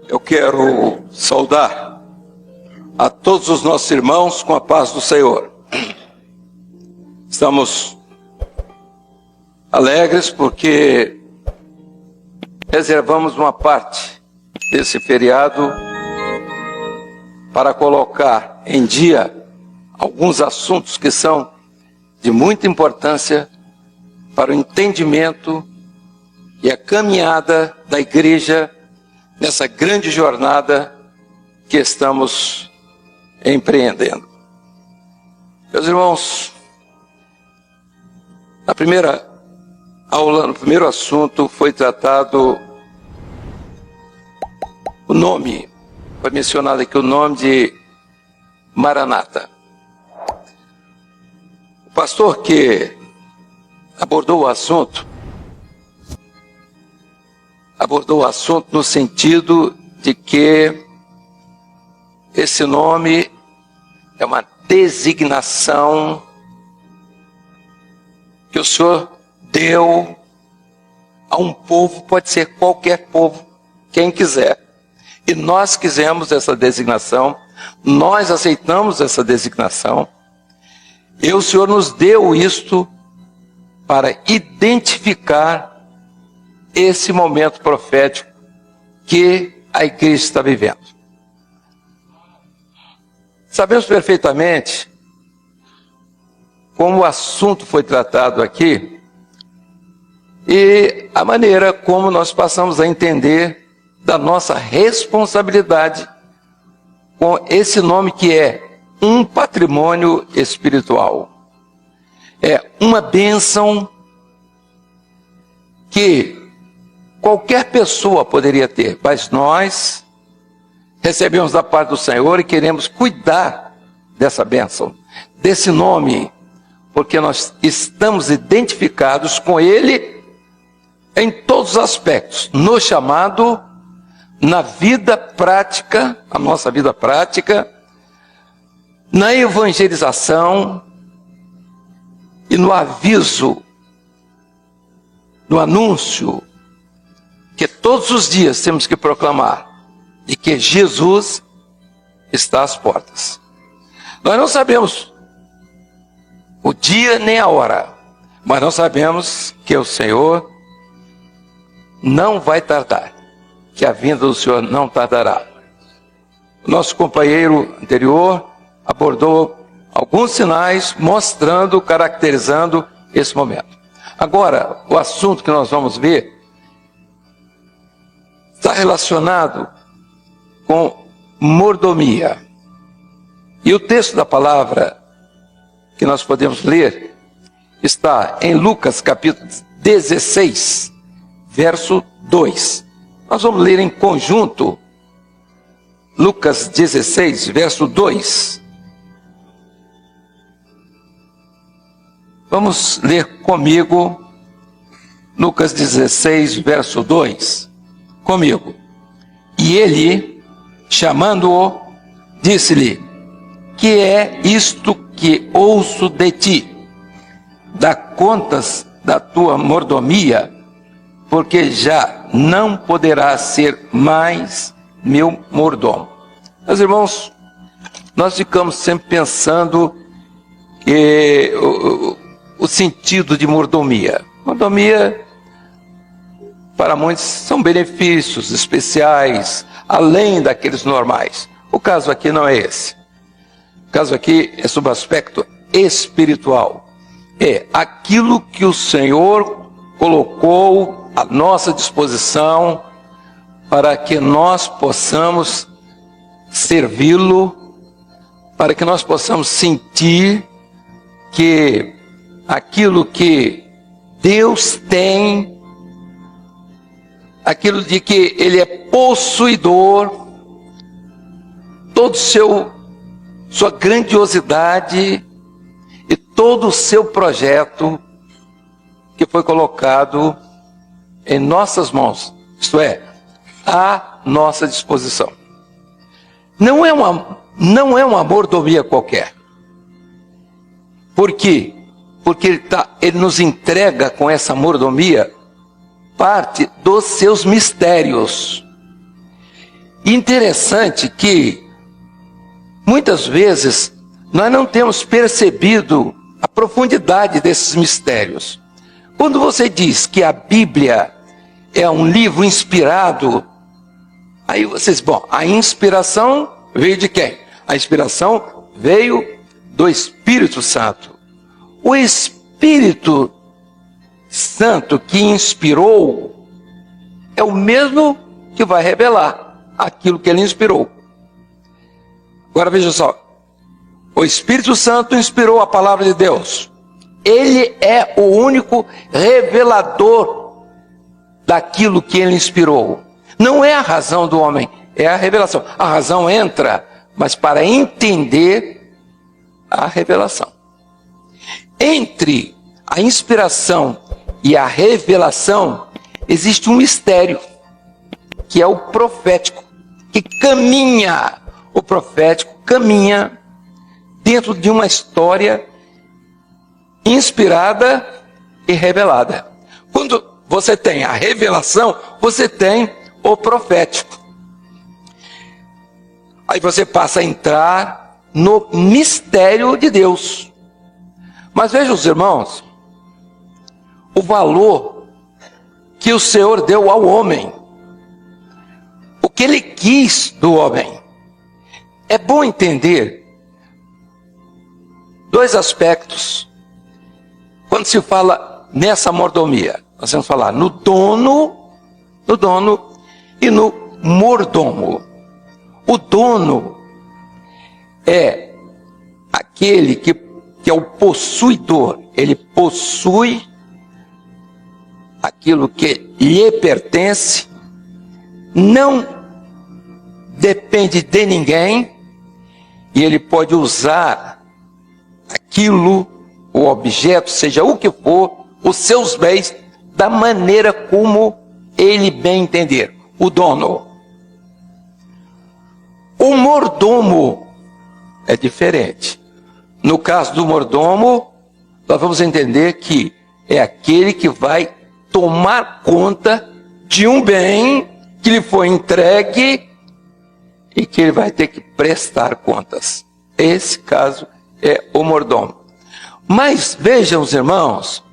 Eu quero saudar a todos os nossos irmãos com a paz do Senhor. Estamos alegres porque reservamos uma parte desse feriado para colocar em dia alguns assuntos que são de muita importância para o entendimento e a caminhada da igreja nessa grande jornada que estamos empreendendo. Meus irmãos, na primeira aula, no primeiro assunto, foi tratado o nome, foi mencionado aqui o nome de Maranata. O pastor que abordou o assunto no sentido de que esse nome é uma designação que o Senhor deu a um povo, pode ser qualquer povo, quem quiser. E nós quisemos essa designação, nós aceitamos essa designação, e o Senhor nos deu isto para identificar esse momento profético que a igreja está vivendo. Sabemos perfeitamente como o assunto foi tratado aqui e a maneira como nós passamos a entender da nossa responsabilidade com esse nome que é um patrimônio espiritual. É uma bênção que qualquer pessoa poderia ter, mas nós recebemos da parte do Senhor e queremos cuidar dessa bênção, desse nome, porque nós estamos identificados com Ele em todos os aspectos, no chamado, na vida prática, a nossa vida prática, na evangelização e no aviso, no anúncio, que todos os dias temos que proclamar de que Jesus está às portas. Nós não sabemos o dia nem a hora, mas nós sabemos que o Senhor não vai tardar, que a vinda do Senhor não tardará. O nosso companheiro anterior abordou alguns sinais mostrando, caracterizando esse momento. Agora, o assunto que nós vamos ver está relacionado com mordomia. E o texto da palavra que nós podemos ler está em Lucas capítulo 16, verso 2. Nós vamos ler em conjunto Lucas 16, verso 2. Vamos ler comigo Lucas 16, verso 2. Comigo. E ele, chamando-o, disse-lhe: que é isto que ouço de ti? Dá contas da tua mordomia, porque já não poderás ser mais meu mordomo. Meus irmãos, nós ficamos sempre pensando que o sentido de mordomia. Mordomia, para muitos, são benefícios especiais, além daqueles normais. O caso aqui não é esse. O caso aqui é sob o aspecto espiritual. É aquilo que o Senhor colocou à nossa disposição para que nós possamos servi-lo, para que nós possamos sentir que aquilo que Deus tem, aquilo de que Ele é possuidor, todo sua grandiosidade e todo o seu projeto que foi colocado em nossas mãos, isto é, à nossa disposição. Não é uma mordomia qualquer. Por quê? Porque ele nos entrega com essa mordomia parte dos seus mistérios. Interessante que muitas vezes nós não temos percebido a profundidade desses mistérios. Quando você diz que a Bíblia é um livro inspirado, aí vocês, bom, a inspiração veio de quem? A inspiração veio do Espírito Santo. O Espírito Santo que inspirou é o mesmo que vai revelar aquilo que ele inspirou. Agora veja só, o Espírito Santo inspirou a palavra de Deus. Ele é o único revelador daquilo que ele inspirou. Não é a razão do homem, é a revelação. A razão entra, mas para entender a revelação. Entre a inspiração e a revelação, existe um mistério, que é o profético, que caminha, o profético caminha dentro de uma história inspirada e revelada. Quando você tem a revelação, você tem o profético. Aí você passa a entrar no mistério de Deus. Mas vejam os irmãos, o valor que o Senhor deu ao homem, o que ele quis do homem. É bom entender dois aspectos quando se fala nessa mordomia. Nós vamos falar no dono e no mordomo. O dono é aquele que é o possuidor. Ele possui aquilo que lhe pertence, não depende de ninguém, e ele pode usar aquilo, o objeto, seja o que for, os seus bens, da maneira como ele bem entender. O dono. O mordomo é diferente. No caso do mordomo, nós vamos entender que é aquele que vai tomar conta de um bem que lhe foi entregue e que ele vai ter que prestar contas. Esse caso é o mordomo. Mas vejam os irmãos,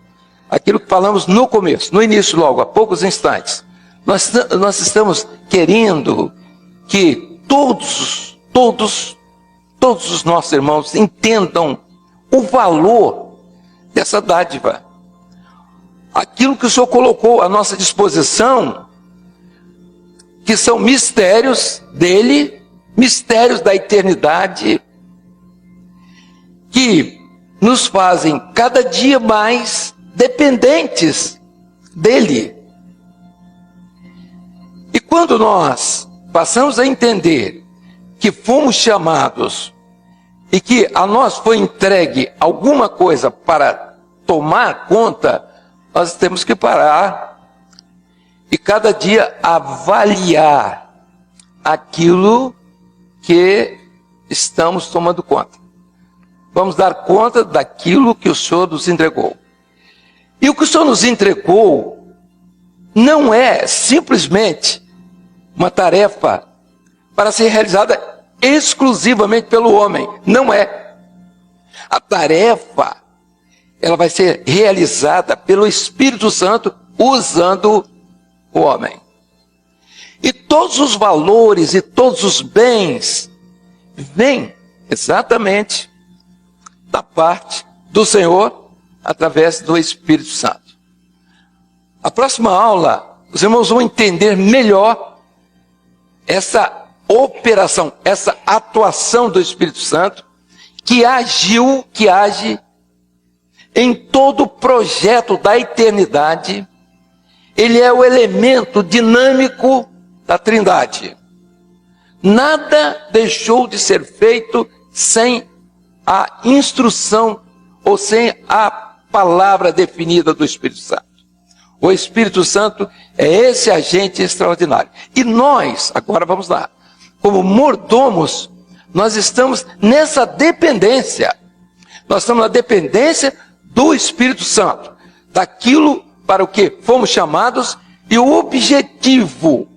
aquilo que falamos no começo, no início logo, há poucos instantes. Nós estamos querendo que todos os nossos irmãos entendam o valor dessa dádiva. Aquilo que o Senhor colocou à nossa disposição, que são mistérios dele, mistérios da eternidade, que nos fazem cada dia mais dependentes dele. E quando nós passamos a entender que fomos chamados e que a nós foi entregue alguma coisa para tomar conta, nós temos que parar e cada dia avaliar aquilo que estamos tomando conta. Vamos dar conta daquilo que o Senhor nos entregou. E o que o Senhor nos entregou não é simplesmente uma tarefa para ser realizada exclusivamente pelo homem. Não é. A tarefa, ela vai ser realizada pelo Espírito Santo usando o homem. E todos os valores e todos os bens vêm exatamente da parte do Senhor através do Espírito Santo. A próxima aula, os irmãos vão entender melhor essa operação, essa atuação do Espírito Santo que age em todo o projeto da eternidade. Ele é o elemento dinâmico da Trindade. Nada deixou de ser feito sem a instrução ou sem a palavra definida do Espírito Santo. O Espírito Santo é esse agente extraordinário. E nós, agora vamos lá, como mordomos, nós estamos nessa dependência. Nós estamos na dependência do Espírito Santo, daquilo para o que fomos chamados, e o objetivo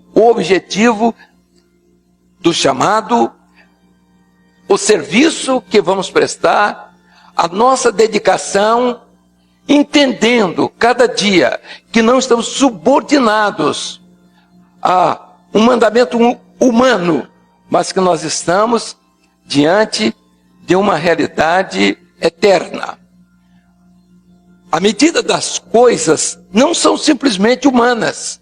do chamado, o serviço que vamos prestar, a nossa dedicação, entendendo cada dia que não estamos subordinados a um mandamento humano, mas que nós estamos diante de uma realidade eterna. A medida das coisas não são simplesmente humanas.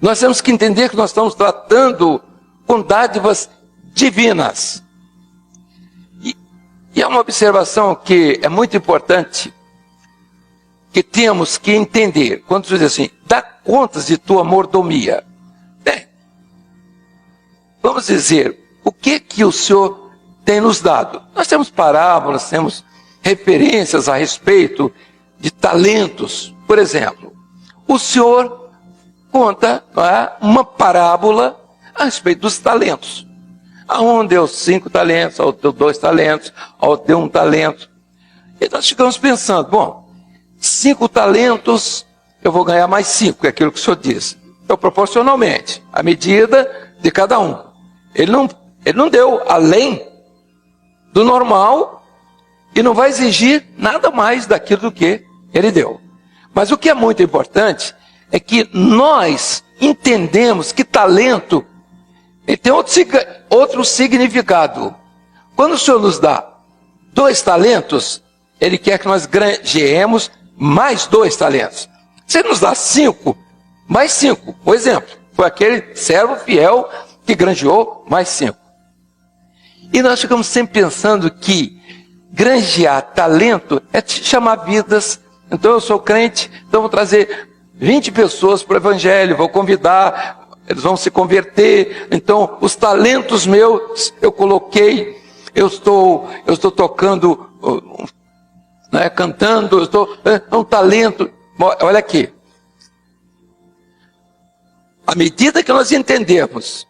Nós temos que entender que nós estamos tratando com dádivas divinas. E é uma observação que é muito importante, que temos que entender. Quando diz assim, dá contas de tua mordomia. Bem, vamos dizer, o que o Senhor tem nos dado? Nós temos parábolas, temos referências a respeito de talentos. Por exemplo, o Senhor conta uma parábola a respeito dos talentos. A um deu 5 talentos, ao deu 2 talentos, ao deu 1 talento. E nós ficamos pensando, bom, 5 talentos, eu vou ganhar mais 5, é aquilo que o Senhor diz. Então, proporcionalmente, à medida de cada um. Ele não deu além do normal e não vai exigir nada mais daquilo do que ele deu. Mas o que é muito importante é que nós entendemos que talento ele tem outro significado. Quando o Senhor nos dá 2 talentos, Ele quer que nós granjeemos mais 2 talentos. Se Ele nos dá 5, mais 5. Por exemplo, foi aquele servo fiel que granjeou mais 5. E nós ficamos sempre pensando que granjear talento é chamar vidas. Então eu sou crente, então vou trazer 20 pessoas para o Evangelho, vou convidar, eles vão se converter. Então os talentos meus eu coloquei, eu estou tocando, né, cantando, é um talento. Olha aqui, à medida que nós entendemos,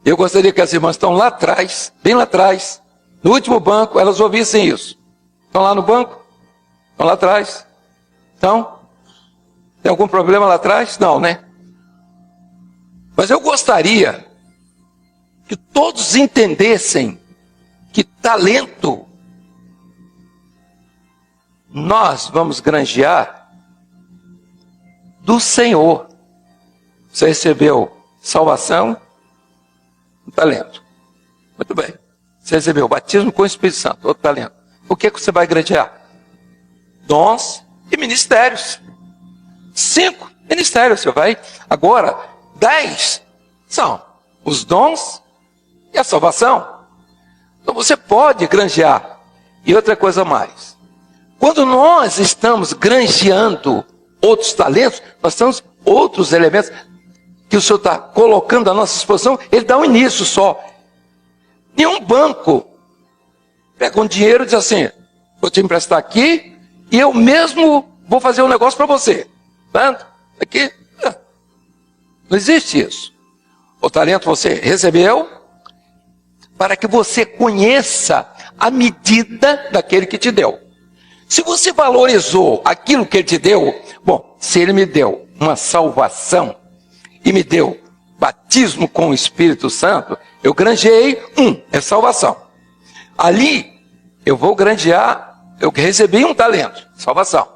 eu gostaria que as irmãs estão lá atrás, bem lá atrás, no último banco, elas ouvissem isso. Estão lá no banco? Estão lá atrás? Então, tem algum problema lá atrás? Não, né? Mas eu gostaria que todos entendessem que talento nós vamos granjear do Senhor. Você recebeu salvação, um talento. Muito bem. Você recebeu o batismo com o Espírito Santo, outro talento. O que você vai granjear? Dons e ministérios. 5 ministérios você vai. Agora, 10 são os dons e a salvação. Então você pode granjear. E outra coisa mais. Quando nós estamos granjeando outros talentos, nós temos outros elementos que o Senhor está colocando à nossa disposição. Ele dá um início só. Nenhum banco pega um dinheiro e diz assim, vou te emprestar aqui e eu mesmo vou fazer um negócio para você. Tá? Aqui, não existe isso. O talento você recebeu para que você conheça a medida daquele que te deu. Se você valorizou aquilo que ele te deu, bom, se ele me deu uma salvação e me deu batismo com o Espírito Santo, eu granjeei é salvação. Ali, eu vou granjear, eu recebi um talento, salvação.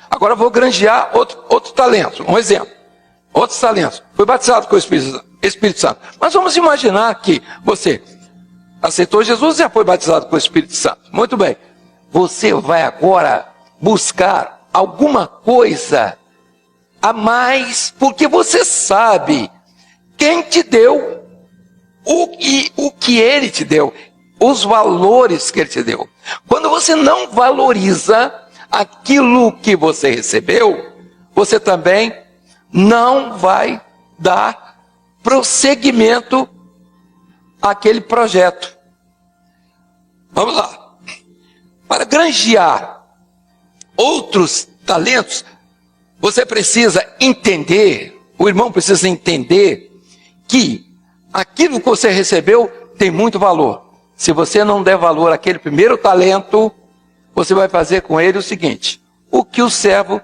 Agora eu vou granjear outro talento, um exemplo. Outros talentos. Fui batizado com o Espírito Santo. Mas vamos imaginar que você aceitou Jesus e já foi batizado com o Espírito Santo. Muito bem. Você vai agora buscar alguma coisa a mais, porque você sabe quem te deu, o que ele te deu, os valores que ele te deu. Quando você não valoriza aquilo que você recebeu, você também não vai dar prosseguimento àquele projeto. Vamos lá. Para granjear outros talentos, você precisa entender, o irmão precisa entender que aquilo que você recebeu tem muito valor. Se você não der valor àquele primeiro talento, você vai fazer com ele o seguinte: o que o servo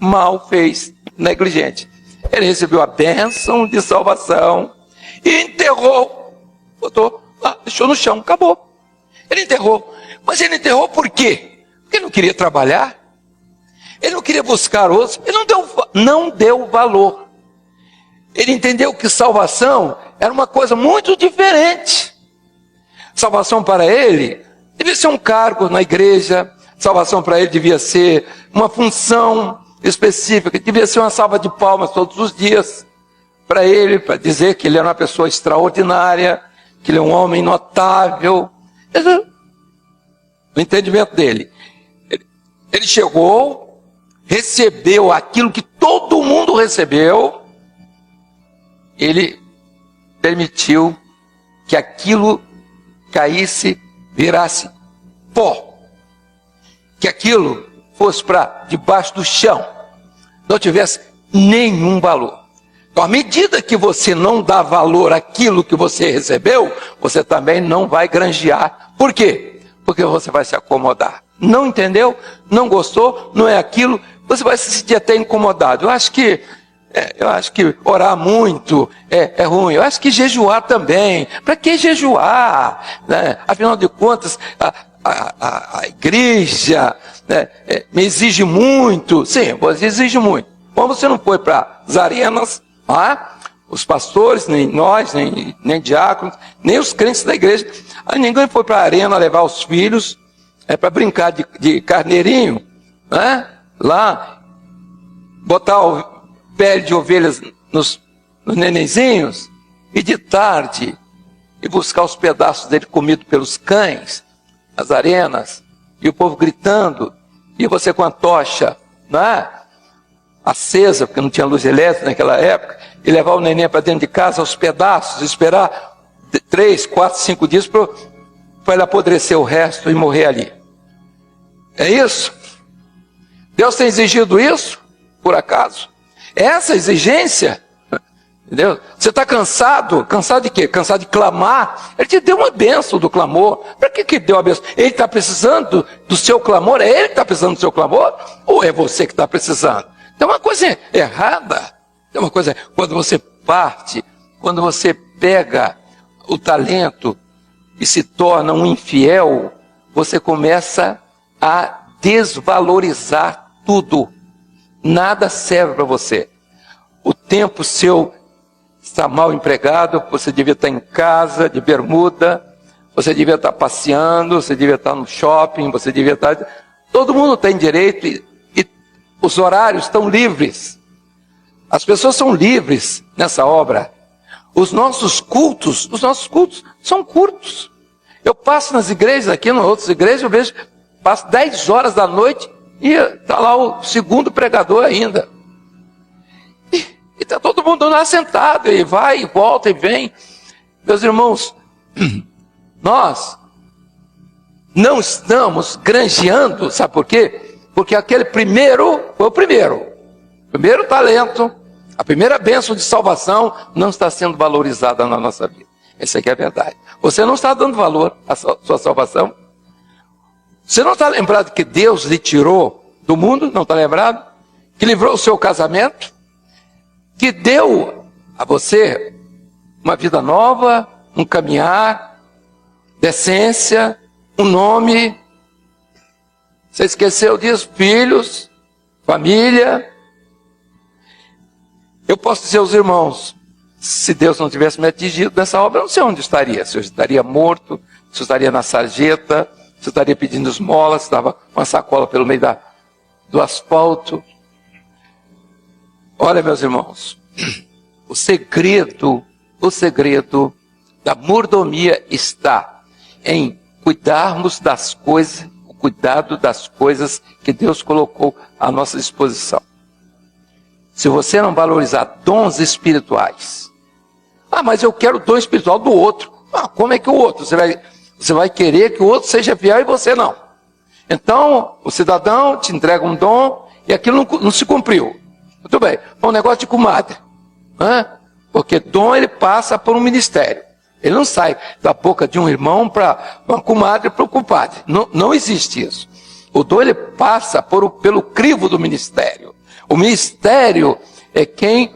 mal fez, negligente. Ele recebeu a bênção de salvação e enterrou botou lá, deixou no chão, acabou. Ele enterrou. Mas ele enterrou por quê? Porque ele não queria trabalhar. Ele não queria buscar outros. Ele não deu valor. Ele entendeu que salvação era uma coisa muito diferente. Salvação para ele devia ser um cargo na igreja. Salvação para ele devia ser uma função específica. Devia ser uma salva de palmas todos os dias para ele, para dizer que ele era uma pessoa extraordinária, que ele é um homem notável. No entendimento dele, ele chegou, recebeu aquilo que todo mundo recebeu, ele permitiu que aquilo caísse, virasse pó, que aquilo fosse para debaixo do chão, não tivesse nenhum valor. Então, à medida que você não dá valor àquilo que você recebeu, você também não vai granjear. Por quê? Porque você vai se acomodar. Não entendeu? Não gostou? Não é aquilo? Você vai se sentir até incomodado. Eu acho que orar muito é ruim. Eu acho que jejuar também. Para que jejuar? Né? Afinal de contas, a igreja, né, me exige muito. Sim, você exige muito. Como você não foi para as arenas, os pastores, nem nós, nem diáconos, nem os crentes da igreja, ninguém foi para a arena levar os filhos para brincar de carneirinho, né? Lá, botar pele de ovelhas nos nenenzinhos, e de tarde, e buscar os pedaços dele comido pelos cães, nas arenas, e o povo gritando, e você com a tocha, né, acesa, porque não tinha luz elétrica naquela época, e levar o neném para dentro de casa aos pedaços, esperar 3, 4, 5 dias para ele apodrecer o resto e morrer ali. É isso? Deus tem exigido isso, por acaso? Essa exigência, entendeu? Você está cansado? Cansado de quê? Cansado de clamar? Ele te deu uma bênção do clamor. Para que deu a bênção? Ele está precisando do seu clamor? É ele que está precisando do seu clamor? Ou é você que está precisando? Tem uma coisa errada. Tem uma coisa, quando você parte, quando você pega o talento e se torna um infiel, você começa a desvalorizar tudo. Nada serve para você. O tempo seu está mal empregado, você devia estar em casa, de bermuda, você devia estar passeando, você devia estar no shopping, você devia estar... Todo mundo tem direito e os horários estão livres. As pessoas são livres nessa obra. Os nossos cultos são curtos. Eu passo nas igrejas, aqui em outras igrejas, eu vejo, passo 10 horas da noite e está lá o segundo pregador ainda. E está todo mundo lá sentado, e vai, e volta, e vem. Meus irmãos, nós não estamos granjeando, sabe por quê? Porque aquele primeiro foi o primeiro talento, a primeira bênção de salvação não está sendo valorizada na nossa vida. Essa aqui é a verdade. Você não está dando valor à sua salvação. Você não está lembrado que Deus lhe tirou do mundo? Não está lembrado? Que livrou o seu casamento? Que deu a você uma vida nova, um caminhar, decência, um nome. Você esqueceu disso? Filhos, família. Eu posso dizer aos irmãos, se Deus não tivesse me atingido nessa obra, eu não sei onde estaria. Se eu estaria morto, se eu estaria na sarjeta, se eu estaria pedindo esmola, se estava com uma sacola pelo meio do asfalto. Olha, meus irmãos, o segredo da mordomia está em cuidarmos das coisas, o cuidado das coisas que Deus colocou à nossa disposição. Se você não valorizar dons espirituais, mas eu quero o dom espiritual do outro. Como é que o outro? Você vai querer que o outro seja fiel e você não. Então, o cidadão te entrega um dom e aquilo não se cumpriu. Muito bem, é um negócio de comadre. Porque dom ele passa por um ministério. Ele não sai da boca de um irmão para uma comadre para o compadre. Não existe isso. O dom ele passa pelo crivo do ministério. O ministério é quem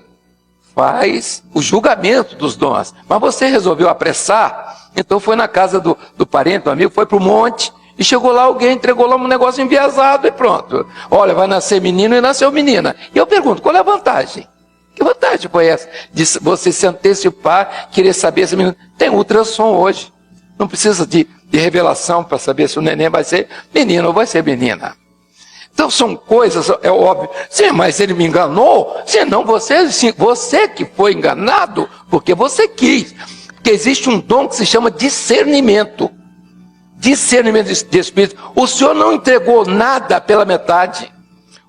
faz o julgamento dos dons. Mas você resolveu apressar Então foi na casa do parente, do amigo, foi para o monte, e chegou lá alguém, entregou lá um negócio enviesado e pronto. Olha, vai nascer menino e nasceu menina. E eu pergunto, qual é a vantagem? Que vantagem foi essa? De você se antecipar, querer saber se menino... Tem ultrassom hoje. Não precisa de revelação para saber se o neném vai ser menino ou vai ser menina. Então são coisas, é óbvio. Sim, mas ele me enganou. Sim, não, você que foi enganado porque você quis. Porque existe um dom que se chama discernimento. Discernimento de espírito. O Senhor não entregou nada pela metade.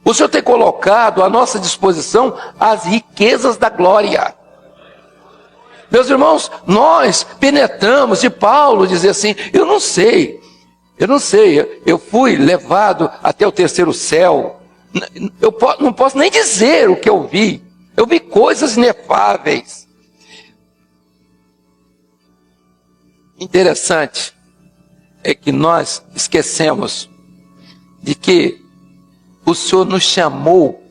O Senhor tem colocado à nossa disposição as riquezas da glória. Meus irmãos, nós penetramos, e Paulo dizia assim, eu não sei, eu fui levado até o terceiro céu, eu não posso nem dizer o que eu vi coisas inefáveis. Interessante é que nós esquecemos de que o Senhor nos chamou,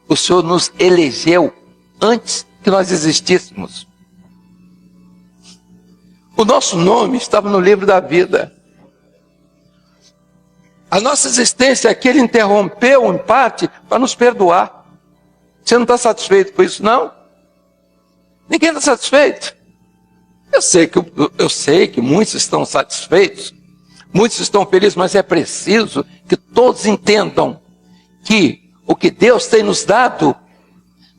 o Senhor nos elegeu antes que nós existíssemos. O nosso nome estava no livro da vida. A nossa existência aqui Ele interrompeu em parte para nos perdoar. Você não está satisfeito com isso, não? Ninguém está satisfeito. Eu sei que muitos estão satisfeitos, muitos estão felizes, mas é preciso que todos entendam que o que Deus tem nos dado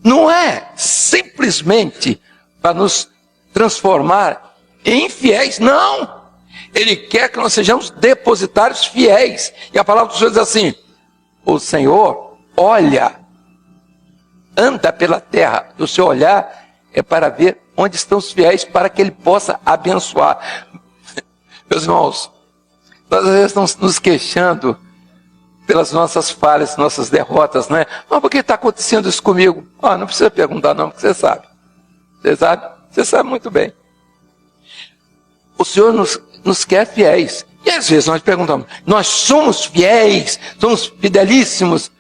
não é simplesmente para nos transformar em fiéis, não. Ele quer que nós sejamos depositários fiéis. E a palavra do Senhor diz assim, o Senhor olha, anda pela terra, o seu olhar é para ver onde estão os fiéis, para que Ele possa abençoar. Meus irmãos, nós às vezes estamos nos queixando pelas nossas falhas, nossas derrotas, né? Mas por que está acontecendo isso comigo? Não precisa perguntar não, porque você sabe. Você sabe muito bem. O Senhor nos quer fiéis. E às vezes nós perguntamos, nós somos fiéis, somos fidelíssimos,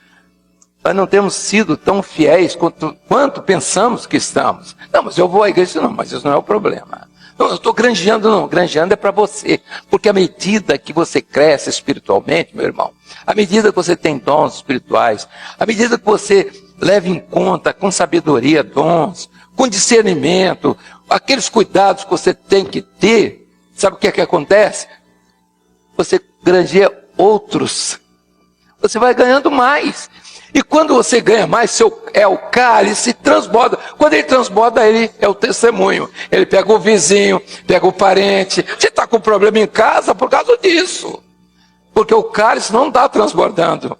mas não temos sido tão fiéis quanto pensamos que estamos. Não, mas eu vou à igreja, não, mas isso não é o problema. Não, eu estou granjeando, não, granjeando é para você. Porque à medida que você cresce espiritualmente, meu irmão, à medida que você tem dons espirituais, à medida que você leva em conta com sabedoria dons, com discernimento, aqueles cuidados que você tem que ter, sabe o que é que acontece? Você granjeia outros. Você vai ganhando mais. E quando você ganha mais, o cálice transborda. Quando ele transborda, ele é o testemunho. Ele pega o vizinho, pega o parente. Você está com problema em casa por causa disso. Porque o cálice não está transbordando.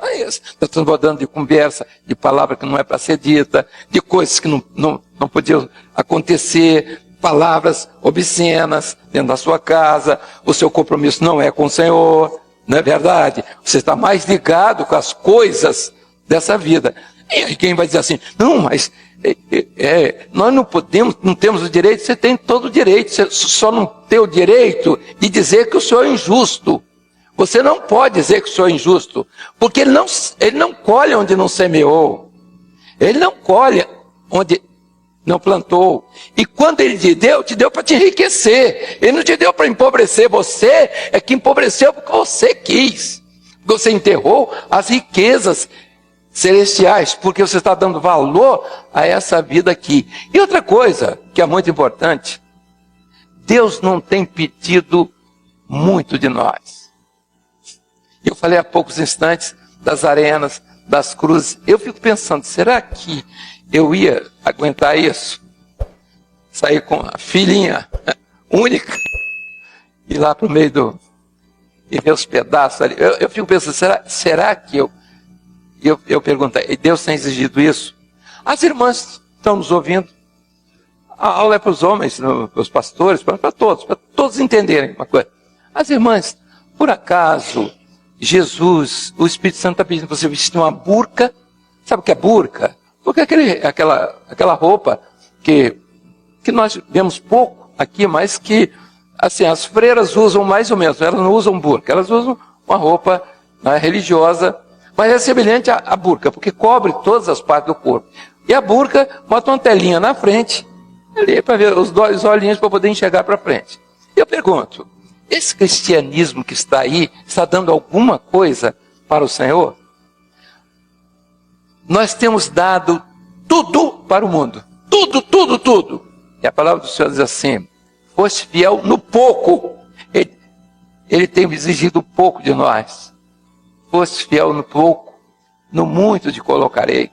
É isso. Está transbordando de conversa, de palavra que não é para ser dita, de coisas que não podiam acontecer, palavras obscenas dentro da sua casa. O seu compromisso não é com o Senhor. Não é verdade? Você está mais ligado com as coisas dessa vida. E aí quem vai dizer assim, não, mas nós não podemos, não temos o direito. Você tem todo o direito, você só não tem o direito de dizer que o Senhor é injusto. Você não pode dizer que o Senhor é injusto, porque ele não colhe onde não semeou. Ele não colhe onde não plantou. E quando Ele te deu para te enriquecer. Ele não te deu para empobrecer. Você é que empobreceu porque você quis. Porque você enterrou as riquezas celestiais, porque você está dando valor a essa vida aqui. E outra coisa que é muito importante, Deus não tem pedido muito de nós. Eu falei há poucos instantes das arenas, das cruzes. Eu fico pensando, será que eu ia aguentar isso? Sair com a filhinha única, ir lá para o meio e ver os pedaços ali. Eu fico pensando, será que eu pergunto, Deus tem exigido isso? As irmãs estão nos ouvindo. A aula é para os homens, para os pastores, para todos entenderem uma coisa. As irmãs, por acaso, Jesus, o Espírito Santo está pedindo para você vestir uma burca. Sabe o que é burca? Porque aquela roupa que nós vemos pouco aqui, mas que assim, as freiras usam mais ou menos. Elas não usam burca, elas usam uma roupa religiosa, mas é semelhante à burca, porque cobre todas as partes do corpo. E a burca bota uma telinha na frente. ali para ver os dois olhinhos para poder enxergar para frente. Eu pergunto, esse cristianismo que está aí, está dando alguma coisa para o Senhor? Nós temos dado tudo para o mundo. Tudo, tudo, tudo. E a palavra do Senhor diz assim, foste fiel no pouco. Ele tem exigido pouco de nós. Foste fiel no pouco, no muito te colocarei.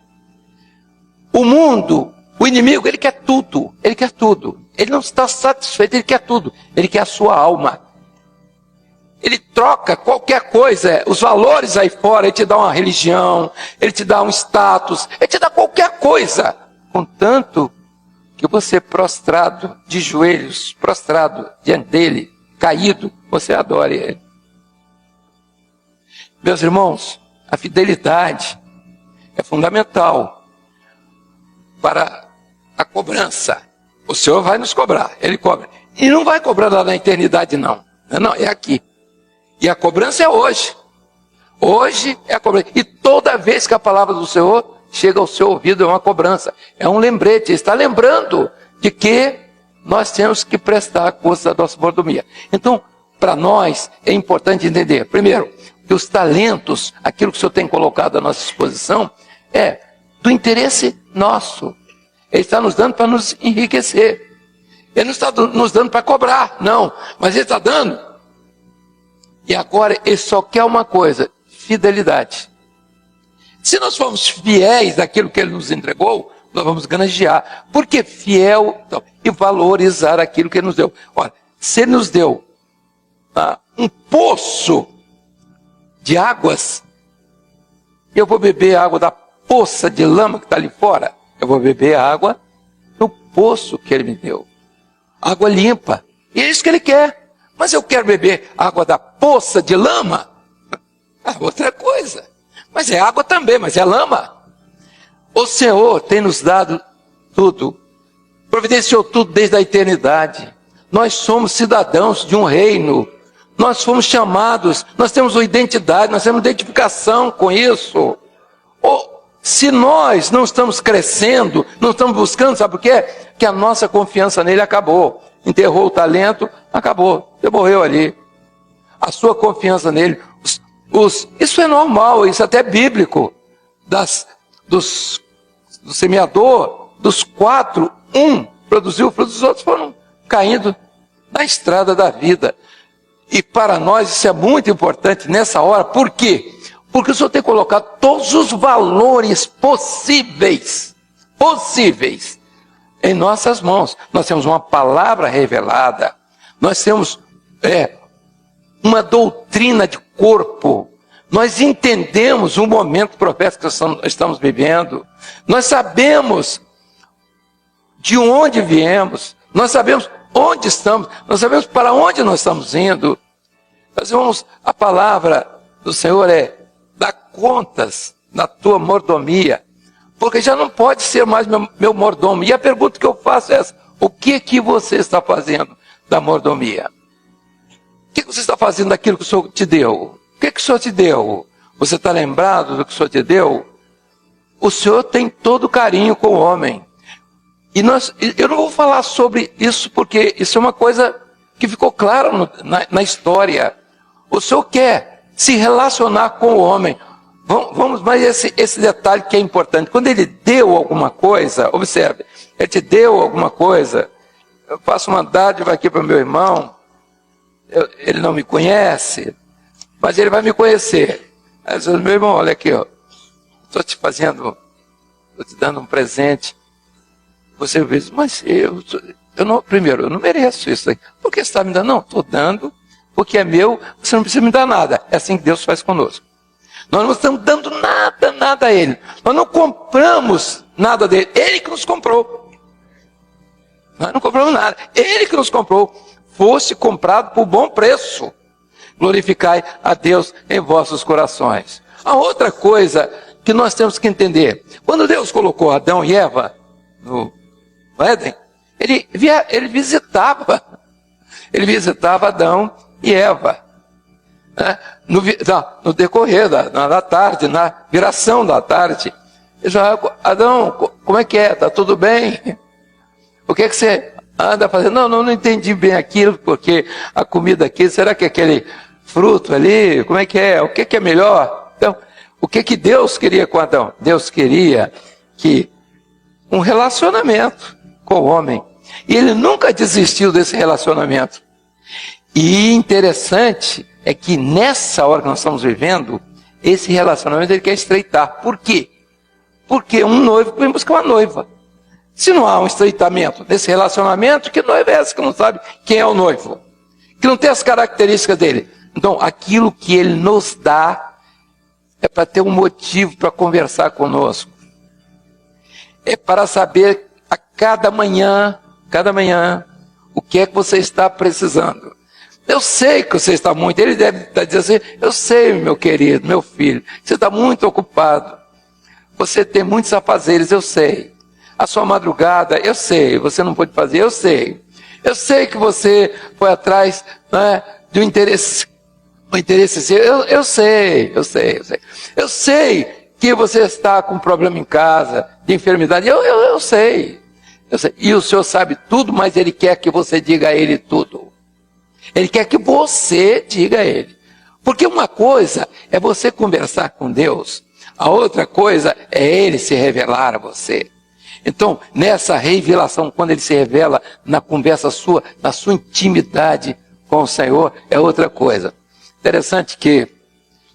O mundo, o inimigo, ele quer tudo. Ele quer tudo. Ele não está satisfeito, ele quer tudo. Ele quer a sua alma. Ele troca qualquer coisa, os valores aí fora, ele te dá uma religião, ele te dá um status, ele te dá qualquer coisa. Contanto que você prostrado, de joelhos, prostrado diante dele, caído, você adore ele. Meus irmãos, a fidelidade é fundamental para a cobrança. O Senhor vai nos cobrar, ele cobra. E não vai cobrar lá na eternidade não, não, é aqui. E a cobrança é hoje. Hoje é a cobrança. E toda vez que a palavra do Senhor chega ao seu ouvido, é uma cobrança. É um lembrete. Ele está lembrando de que nós temos que prestar conta da nossa mordomia. Então, para nós, é importante entender, primeiro, que os talentos, aquilo que o Senhor tem colocado à nossa disposição, é do interesse nosso. Ele está nos dando para nos enriquecer. Ele não está nos dando para cobrar, não. Mas Ele está dando. E agora ele só quer uma coisa, fidelidade. Se nós formos fiéis àquilo que ele nos entregou, nós vamos granjear. Porque fiel e valorizar aquilo que ele nos deu. Olha, se ele nos deu um poço de águas, eu vou beber a água da poça de lama que está ali fora. Eu vou beber a água no poço que ele me deu. Água limpa. E é isso que ele quer. Mas eu quero beber água da poça de lama? Outra coisa. Mas é água também, mas é lama. O Senhor tem nos dado tudo. Providenciou tudo desde a eternidade. Nós somos cidadãos de um reino. Nós fomos chamados, nós temos uma identidade, nós temos identificação com isso. Se nós não estamos crescendo, não estamos buscando, sabe por quê? Que a nossa confiança nele acabou. Enterrou o talento, acabou, você morreu ali. A sua confiança nele, isso é normal, isso até é bíblico. Do semeador, dos 4, 1 produziu frutos, os outros foram caindo na estrada da vida. E para nós isso é muito importante nessa hora, por quê? Porque o Senhor tem colocado todos os valores possíveis em nossas mãos. Nós temos uma palavra revelada, nós temos uma doutrina de corpo, nós entendemos o momento profético que estamos vivendo, nós sabemos de onde viemos, nós sabemos onde estamos, nós sabemos para onde nós estamos indo. Nós vamos, a palavra do Senhor é: dá contas na tua mordomia, porque já não pode ser mais meu mordomo. E a pergunta que eu faço é essa: o que você está fazendo da mordomia? O que você está fazendo daquilo que o Senhor te deu? O que o Senhor te deu? Você está lembrado do que o Senhor te deu? O Senhor tem todo carinho com o homem. E eu não vou falar sobre isso, porque isso é uma coisa que ficou clara na história. O Senhor quer se relacionar com o homem. Vamos, mas esse detalhe que é importante. Quando ele deu alguma coisa, observe, ele te deu alguma coisa. Eu faço uma dádiva aqui para o meu irmão, ele não me conhece, mas ele vai me conhecer. Aí eu digo: meu irmão, olha aqui, estou te dando um presente. Você diz: mas eu não mereço isso aí. Por que você está me dando? Não, estou dando, porque é meu, você não precisa me dar nada. É assim que Deus faz conosco. Nós não estamos dando nada a Ele. Nós não compramos nada dele. Ele que nos comprou. Nós não compramos nada. Ele que nos comprou. Fosse comprado por bom preço. Glorificai a Deus em vossos corações. A outra coisa que nós temos que entender: quando Deus colocou Adão e Eva no Éden, ele visitava Adão e Eva, né? No decorrer da tarde, na viração da tarde. Ele já: Adão, como é que é? Está tudo bem? O que é que você anda fazendo? Não entendi bem aquilo, porque a comida aqui, será que é aquele fruto ali? Como é que é? O que é melhor? Então, o que Deus queria com Adão? Deus queria que um relacionamento com o homem. E ele nunca desistiu desse relacionamento. E interessante é que nessa hora que nós estamos vivendo, esse relacionamento ele quer estreitar. Por quê? Porque um noivo vem buscar uma noiva. Se não há um estreitamento nesse relacionamento, que noiva é essa que não sabe quem é o noivo? Que não tem as características dele. Então, aquilo que ele nos dá é para ter um motivo para conversar conosco. É para saber a cada manhã, o que é que você está precisando. Eu sei que você está muito, ele deve estar dizendo assim, eu sei, meu querido, meu filho, você está muito ocupado. Você tem muitos afazeres, eu sei. A sua madrugada, eu sei, você não pode fazer, eu sei. Eu sei que você foi atrás, né, de um interesse seu, eu sei. Eu sei que você está com um problema em casa, de enfermidade, eu sei. E o Senhor sabe tudo, mas Ele quer que você diga a Ele tudo. Ele quer que você diga a Ele. Porque uma coisa é você conversar com Deus, a outra coisa é Ele se revelar a você. Então, nessa revelação, quando Ele se revela na conversa sua, na sua intimidade com o Senhor, é outra coisa. Interessante que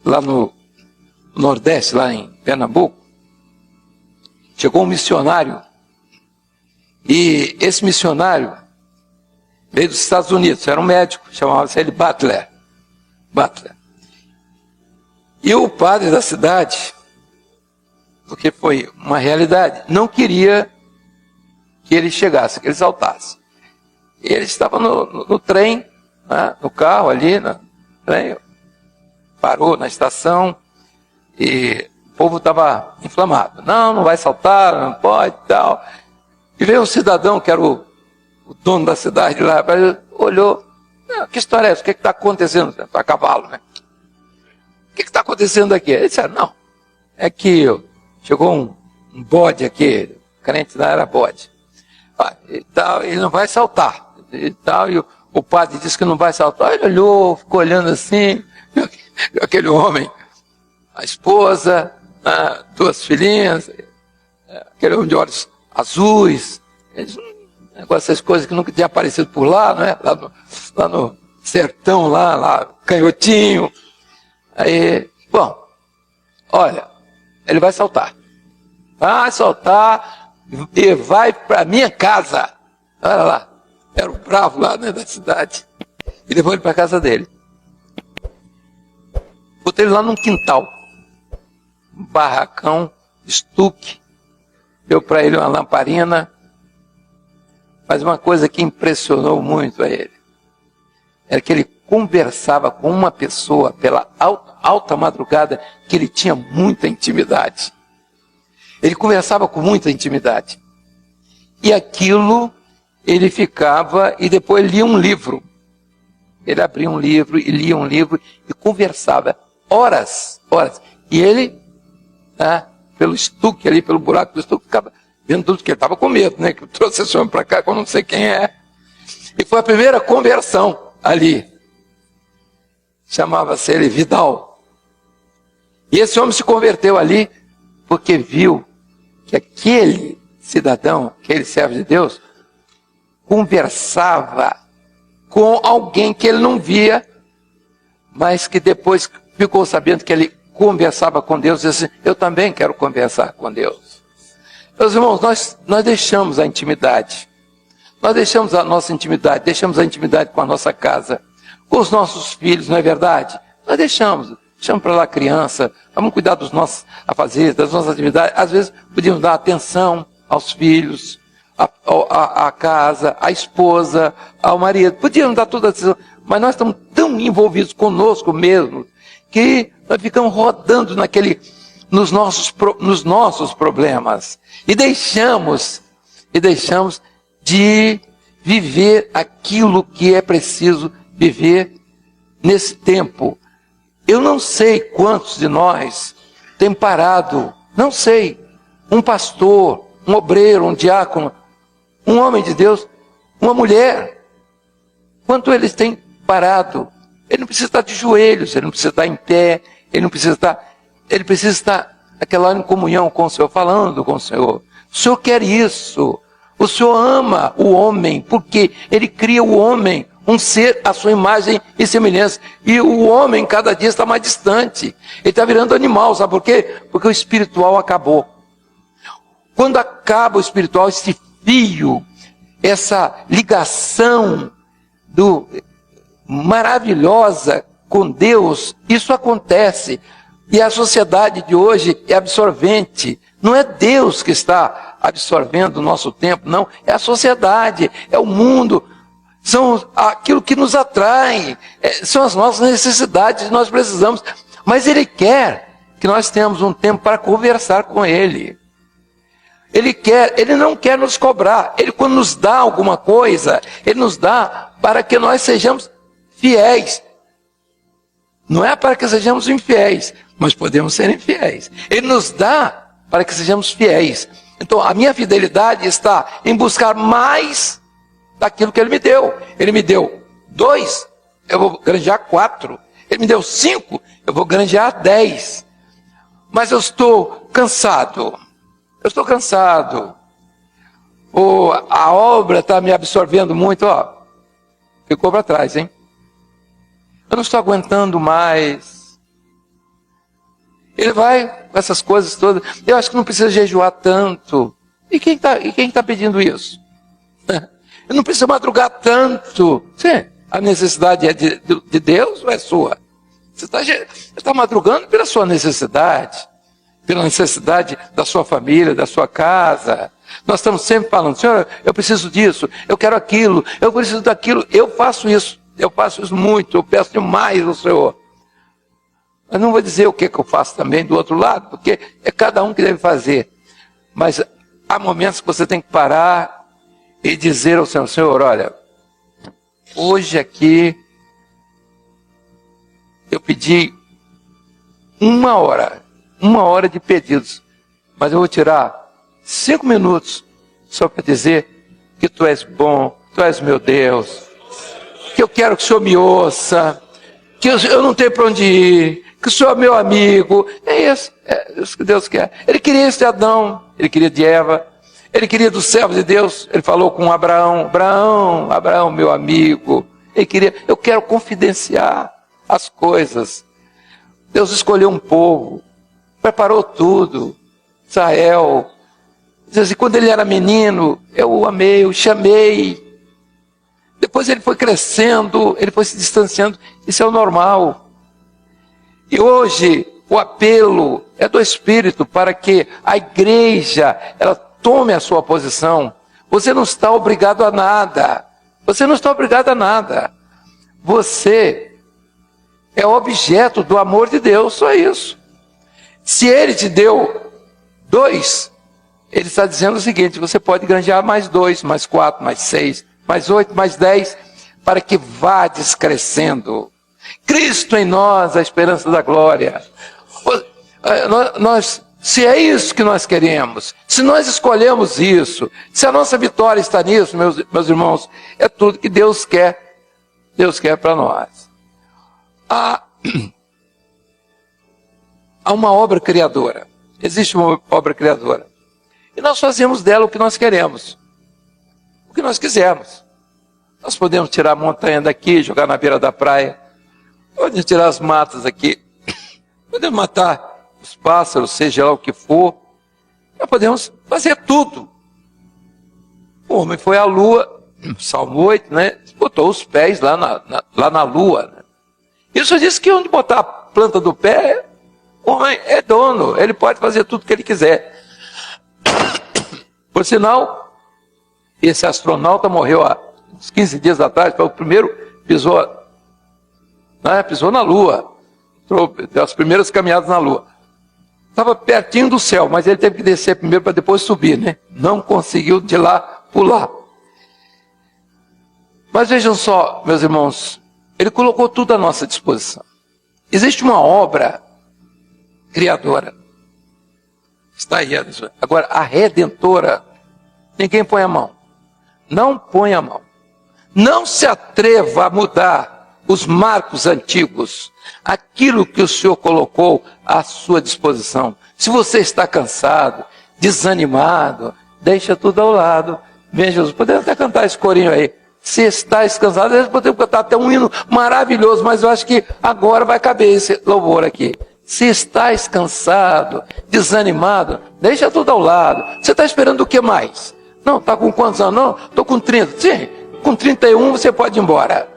lá no Nordeste, lá em Pernambuco, chegou um missionário. E esse missionário veio dos Estados Unidos, era um médico, chamava-se ele Butler. E o padre da cidade, porque foi uma realidade, não queria que ele chegasse, que ele saltasse. Ele estava no trem, né, no carro ali, no trem, parou na estação e o povo estava inflamado. Não vai saltar, não pode e tal. E veio um cidadão que era o dono da cidade lá, olhou, que história é essa? O que está acontecendo? A cavalo, né? O que está acontecendo aqui? Ele disse, não, é que chegou um bode aqui, o crente lá era bode. E tal, ele não vai saltar. E tal, e o padre disse que não vai saltar. Ele olhou, ficou olhando assim, viu aquele homem, a esposa, duas filhinhas, aquele homem de olhos azuis, essas coisas que nunca tinha aparecido por lá, não é? Lá no sertão, lá, canhotinho. Aí, bom, olha, ele vai saltar. Vai saltar e vai para minha casa. Olha lá, era o bravo lá, né, da cidade. E levou ele para a casa dele. Botei ele lá num quintal. Um barracão, estuque. Deu para ele uma lamparina. Mas uma coisa que impressionou muito a ele era que ele conversava com uma pessoa pela alta madrugada que ele tinha muita intimidade. Ele conversava com muita intimidade. E aquilo, ele ficava e depois lia um livro. Ele abria um livro e lia um livro e conversava horas. E ele, pelo estuque ali, pelo buraco do estuque, ficava vendo tudo, que ele estava com medo, né? Que eu trouxe esse homem para cá, que eu não sei quem é. E foi a primeira conversão ali. Chamava-se ele Vidal. E esse homem se converteu ali porque viu que aquele cidadão, aquele servo de Deus, conversava com alguém que ele não via, mas que depois ficou sabendo que ele conversava com Deus e disse assim, eu também quero conversar com Deus. Meus irmãos, nós deixamos a intimidade. Nós deixamos a nossa intimidade, deixamos a intimidade com a nossa casa, com os nossos filhos, não é verdade? Nós deixamos para lá a criança, vamos cuidar dos nossos afazeres, das nossas atividades. Às vezes podíamos dar atenção aos filhos, à casa, à esposa, ao marido. Podíamos dar toda a atenção, mas nós estamos tão envolvidos conosco mesmo, que nós ficamos rodando nos nossos problemas. E deixamos de viver aquilo que é preciso viver nesse tempo. Eu não sei quantos de nós têm parado, não sei, um pastor, um obreiro, um diácono, um homem de Deus, uma mulher, quanto eles têm parado. Ele não precisa estar de joelhos, ele não precisa estar em pé, ele precisa estar naquela hora em comunhão com o Senhor, falando com o Senhor. O Senhor quer isso. O Senhor ama o homem, porque Ele cria o homem, um ser à sua imagem e semelhança. E o homem cada dia está mais distante. Ele está virando animal, sabe por quê? Porque o espiritual acabou. Quando acaba o espiritual, esse fio, essa ligação maravilhosa com Deus, isso acontece. E a sociedade de hoje é absorvente. Não é Deus que está absorvendo o nosso tempo, não. É a sociedade, é o mundo. São aquilo que nos atrai, são as nossas necessidades que nós precisamos. Mas Ele quer que nós tenhamos um tempo para conversar com Ele. Ele não quer nos cobrar. Ele, quando nos dá alguma coisa, Ele nos dá para que nós sejamos fiéis. Não é para que sejamos infiéis, mas podemos ser infiéis. Ele nos dá para que sejamos fiéis. Então, a minha fidelidade está em buscar mais daquilo que Ele me deu. Ele me deu 2, eu vou granjear 4. Ele me deu 5, eu vou granjear 10. Mas eu estou cansado. A obra está me absorvendo muito, ficou para trás, hein? Eu não estou aguentando mais. Ele vai com essas coisas todas. Eu acho que não precisa jejuar tanto. E quem está pedindo isso? Eu não preciso madrugar tanto. Sim, a necessidade é de Deus ou é sua? Você está madrugando pela sua necessidade. Pela necessidade da sua família, da sua casa. Nós estamos sempre falando, Senhor, eu preciso disso, eu quero aquilo, eu preciso daquilo. Eu faço isso muito, eu peço demais ao Senhor. Mas não vou dizer o que eu faço também do outro lado, porque é cada um que deve fazer. Mas há momentos que você tem que parar e dizer ao Senhor, Senhor, olha, hoje aqui eu pedi 1 hora de pedidos, mas eu vou tirar 5 minutos só para dizer que Tu és bom, Tu és meu Deus, que eu quero que o Senhor me ouça, que eu não tenho para onde ir, que o Senhor é meu amigo. É isso que Deus quer. Ele queria isso de Adão, Ele queria de Eva, Ele queria dos servos de Deus. Ele falou com Abraão, Abraão, meu amigo. Ele queria, eu quero confidenciar as coisas. Deus escolheu um povo, preparou tudo, Israel. Diz assim, quando ele era menino, eu o amei, eu o chamei. Depois ele foi crescendo, ele foi se distanciando. Isso é o normal. E hoje o apelo é do Espírito para que a igreja ela tome a sua posição. Você não está obrigado a nada. Você não está obrigado a nada. Você é objeto do amor de Deus, só isso. Se Ele te deu 2, Ele está dizendo o seguinte, você pode granjear mais 2, mais 4, mais 6, mais 8, mais 10, para que vá descrescendo. Cristo em nós, a esperança da glória. Se é isso que nós queremos, se nós escolhemos isso, se a nossa vitória está nisso, meus irmãos, é tudo que Deus quer para nós. Há uma obra criadora, existe uma obra criadora, e nós fazemos dela o que nós queremos, o que nós quisermos. Nós podemos tirar a montanha daqui, jogar na beira da praia, podemos tirar as matas aqui, podemos matar os pássaros, seja lá o que for, nós podemos fazer tudo. O homem foi à lua, Salmo 8, né? Botou os pés lá na lua. Né? Isso diz que onde botar a planta do pé, o homem é dono, ele pode fazer tudo o que ele quiser. Por sinal, esse astronauta morreu há uns 15 dias atrás, foi o primeiro, pisou na Lua, deu as primeiras caminhadas na Lua. Estava pertinho do céu, mas ele teve que descer primeiro para depois subir, né? Não conseguiu de lá pular. Mas vejam só, meus irmãos, Ele colocou tudo à nossa disposição. Existe uma obra criadora. Está aí. Agora, a redentora, ninguém põe a mão. Não ponha a mão. Não se atreva a mudar os marcos antigos, aquilo que o Senhor colocou à sua disposição. Se você está cansado, desanimado, deixa tudo ao lado. Vem Jesus, podemos até cantar esse corinho aí. Se estás cansado, às vezes podemos cantar até um hino maravilhoso, mas eu acho que agora vai caber esse louvor aqui. Se estás cansado, desanimado, deixa tudo ao lado. Você está esperando o que mais? Não, está com quantos anos? Não, estou com 30. Sim, com 31 você pode ir embora.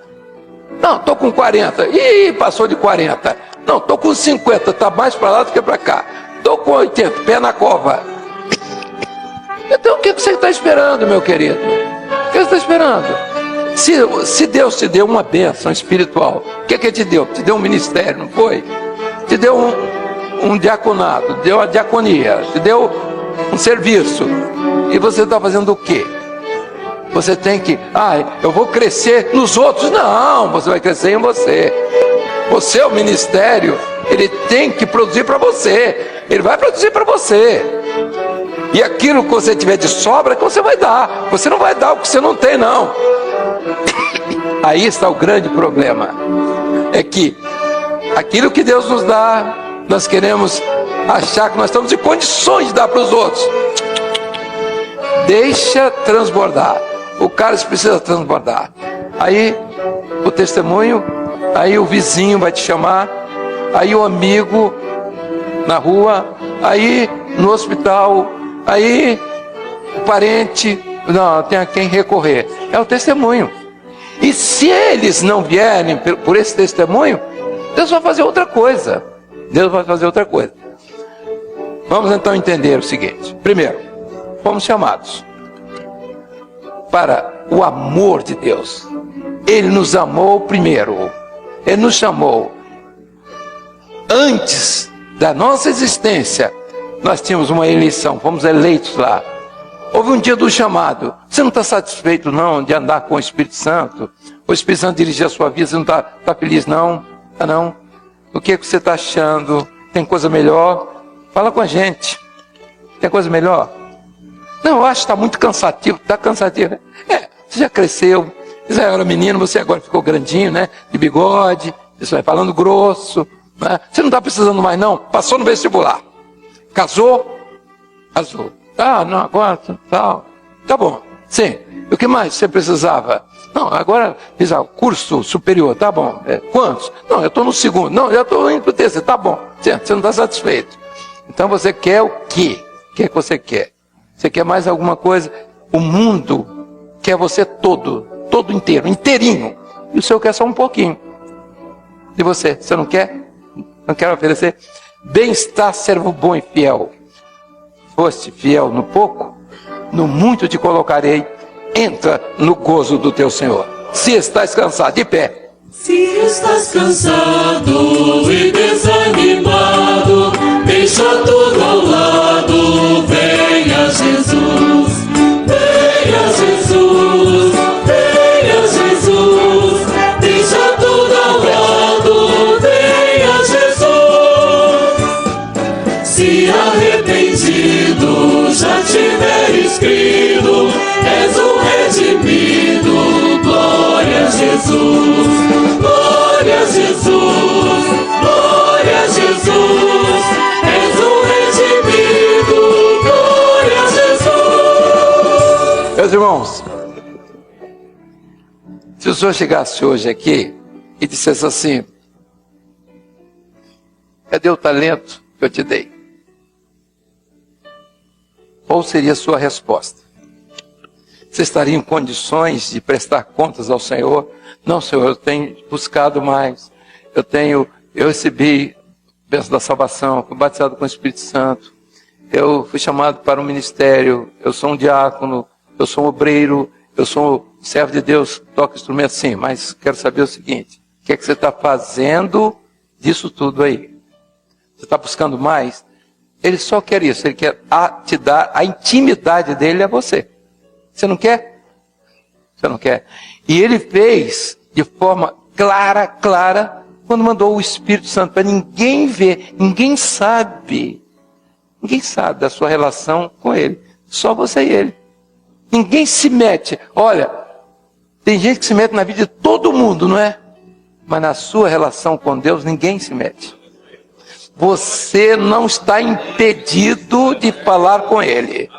Não, estou com 40. Ih, passou de 40. Não, estou com 50. Está mais para lá do que para cá. Estou com 80, pé na cova. Então o que você está esperando, meu querido? O que você está esperando? Se Deus te deu uma bênção espiritual, o que Ele te deu? Te deu um ministério, não foi? Te deu um diaconado, te deu a diaconia, te deu um serviço. E você está fazendo o quê? Você tem que, eu vou crescer nos outros. Não, você vai crescer em você. Você é o ministério, ele tem que produzir para você. Ele vai produzir para você. E aquilo que você tiver de sobra, que você vai dar. Você não vai dar o que você não tem, não. Aí está o grande problema. É que aquilo que Deus nos dá, nós queremos achar que nós estamos em condições de dar para os outros. Deixa transbordar. O cálice precisa transbordar. Aí o testemunho, aí o vizinho vai te chamar, aí o amigo na rua, aí no hospital, aí o parente, não, tem a quem recorrer. É o testemunho. E se eles não vierem por esse testemunho, Deus vai fazer outra coisa. Deus vai fazer outra coisa. Vamos então entender o seguinte. Primeiro, fomos chamados para o amor de Deus. Ele nos amou primeiro. Ele nos chamou. Antes da nossa existência, nós tínhamos uma eleição, fomos eleitos lá. Houve um dia do chamado. Você não está satisfeito não de andar com o Espírito Santo? O Espírito Santo dirigir a sua vida, você não está feliz não? Ah não? O que você está achando? Tem coisa melhor? Fala com a gente. Tem coisa melhor? Não, eu acho que está muito cansativo. Está cansativo, né? Você já cresceu. Você era menino, você agora ficou grandinho, né? De bigode, você vai falando grosso. Né? Você não está precisando mais não. Passou no vestibular. Casou? Casou. Ah, não, agora, tal. Tá bom. Sim. O que mais você precisava? Não, agora fiz o curso superior, tá bom. Quantos? Não, eu estou no segundo. Não, já estou indo para o terceiro, tá bom. Você não está satisfeito. Então você quer o quê? O que é que você quer? Você quer mais alguma coisa? O mundo quer você todo inteiro, inteirinho. E o Senhor quer só um pouquinho. E você não quer? Não quer oferecer? Bem-estar, servo bom e fiel. Foste fiel no pouco, no muito te colocarei. Entra no gozo do teu Senhor. Se estás cansado, de pé. Se estás cansado e desanimado, deixa tudo ao lado, venha Jesus, venha Jesus, venha Jesus, deixa tudo ao lado, venha Jesus. Se arrependido já tiveres crido, és um redimido, glória a Jesus, glória a Jesus, glória a Jesus, és um redimido, glória a Jesus. Meus irmãos, se o Senhor chegasse hoje aqui e dissesse assim: cadê o talento que eu te dei? Qual seria a sua resposta? Você estaria em condições de prestar contas ao Senhor? Não, Senhor, eu tenho buscado mais. Eu recebi a bênção da salvação, fui batizado com o Espírito Santo. Eu fui chamado para um ministério, eu sou um diácono, eu sou um obreiro, eu sou um servo de Deus, toco instrumento sim, mas quero saber o seguinte: o que é que você está fazendo disso tudo aí? Você está buscando mais? Ele só quer isso, ele quer te dar a intimidade dele a você. Você não quer? Você não quer? E ele fez de forma clara, quando mandou o Espírito Santo para ninguém ver, ninguém sabe da sua relação com ele. Só você e ele. Ninguém se mete. Olha, tem gente que se mete na vida de todo mundo, não é? Mas na sua relação com Deus, ninguém se mete. Você não está impedido de falar com Ele.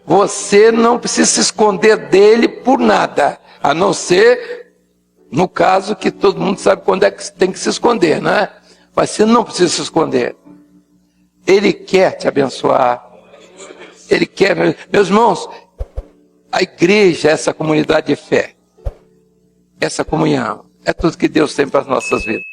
Você não precisa se esconder dele por nada, a não ser, no caso, que todo mundo sabe quando é que tem que se esconder, não é? Mas você não precisa se esconder. Ele quer te abençoar. Ele quer, meus irmãos, a igreja, essa comunidade de fé, essa comunhão, é tudo que Deus tem para as nossas vidas.